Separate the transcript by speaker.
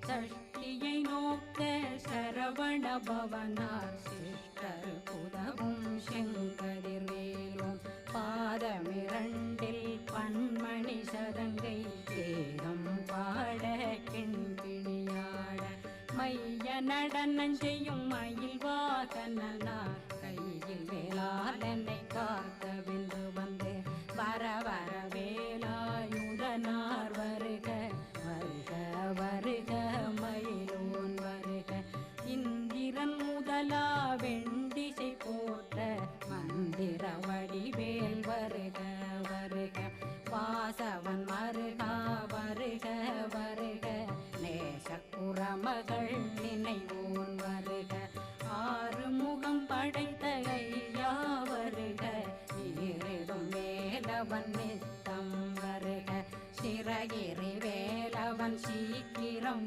Speaker 1: சஷ்டியை நோக்க சரவண பவனார் சிஷ்டர் புதவும் செங்கதிர்வேலும் பாதமிரண்டில் பன்மணி சதங்கை தேகம் பாட கிண்கிணியாட மைய நடனம் செய்யும் மயில் வாகனார் கையில் வேளாளனை காக்க வென்று வந்து வர வர வேலாயுதனார் வருக வருக வருக மயிலோன் வருக இந்திரன் முதலா வெண்டிசை போற்ற மந்திர வடிவேல் வருக வருக வாசவன் மருகா வருக வருக நேசக்குறமகள் நினைவோன் வருக ஆறு முகம் படைத்த ஐயா வருக ஈரிடும் வேலவன் நித்தம் வருக சிறகிரி வேலவன் சீக்கிரம்